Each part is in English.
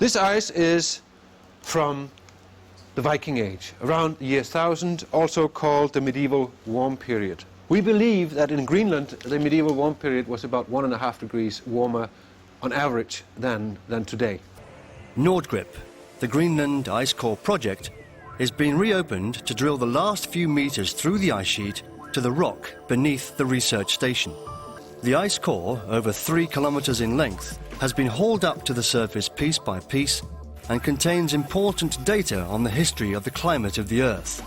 This ice is from the Viking Age, around the year 1000, also called the medieval warm period. We believe that in Greenland the medieval warm period was about 1.5 degrees warmer on average than today. Nordgrip, the Greenland ice core project, is being reopened to drill the last few meters through the ice sheet to the rock beneath the research station. The ice core, over 3 kilometers in length, has been hauled up to the surface piece by piece and contains important data on the history of the climate of the Earth.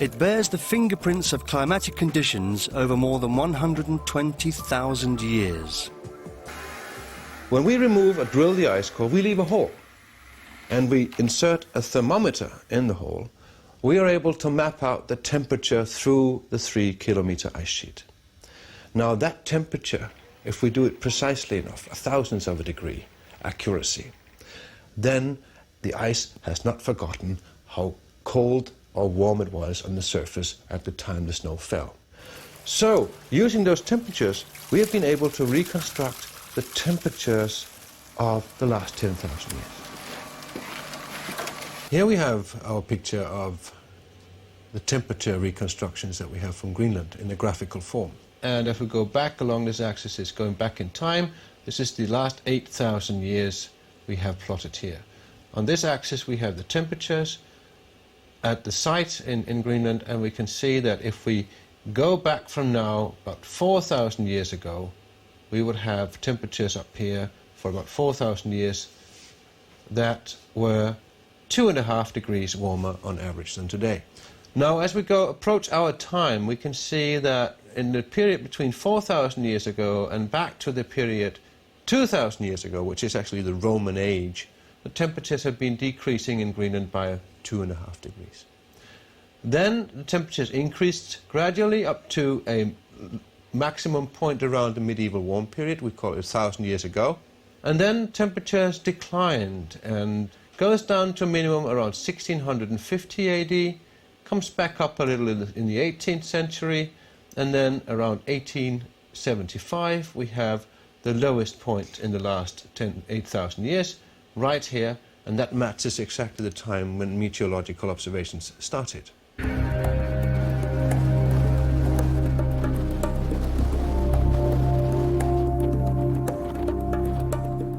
It bears the fingerprints of climatic conditions over more than 120,000 years. When we remove or drill the ice core, we leave a hole, and we insert a thermometer in the hole. We are able to map out the temperature through the 3-kilometer ice sheet. Now that temperature, if we do it precisely enough, a thousandth of a degree accuracy, then the ice has not forgotten how cold or warm it was on the surface at the time the snow fell. So, using those temperatures, we have been able to reconstruct the temperatures of the last 10,000 years. Here we have our picture of the temperature reconstructions that we have from Greenland in a graphical form. And if we go back along this axis, it's going back in time. This is the last 8,000 years we have plotted here. On this axis we have the temperatures at the site in Greenland, and we can see that if we go back from now about 4,000 years ago, we would have temperatures up here for about 4,000 years that were 2.5 degrees warmer on average than today. Now, as we approach our time, we can see that in the period between 4,000 years ago and back to the period 2,000 years ago, which is actually the Roman age, the temperatures have been decreasing in Greenland by 2.5 degrees. Then the temperatures increased gradually up to a maximum point around the medieval warm period, we call it 1,000 years ago. And then temperatures declined and goes down to a minimum around 1650 AD, comes back up a little in the 18th century, and then around 1875 we have the lowest point in the last 8,000 years, right here, and that matches exactly the time when meteorological observations started.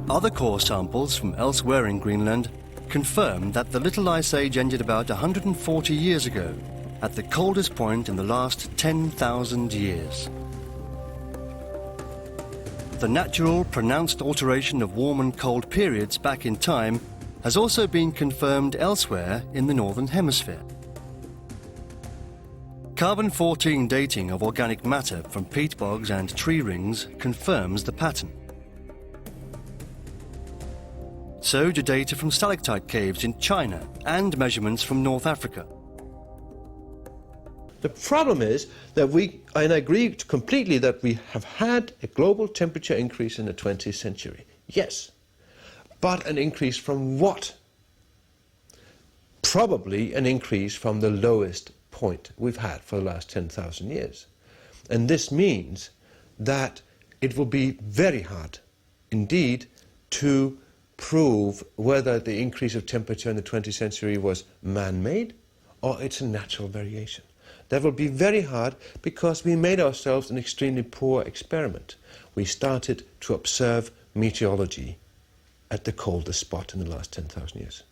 Other core samples from elsewhere in Greenland confirm that the Little Ice Age ended about 140 years ago, at the coldest point in the last 10,000 years. The natural, pronounced alteration of warm and cold periods back in time has also been confirmed elsewhere in the Northern Hemisphere. Carbon-14 dating of organic matter from peat bogs and tree rings confirms the pattern. So do data from stalactite caves in China and measurements from North Africa. The problem is that and I agree completely that we have had a global temperature increase in the 20th century. Yes, but an increase from what? Probably an increase from the lowest point we've had for the last 10,000 years. And this means that it will be very hard indeed to prove whether the increase of temperature in the 20th century was man-made or it's a natural variation. That will be very hard because we made ourselves an extremely poor experiment. We started to observe meteorology at the coldest spot in the last 10,000 years.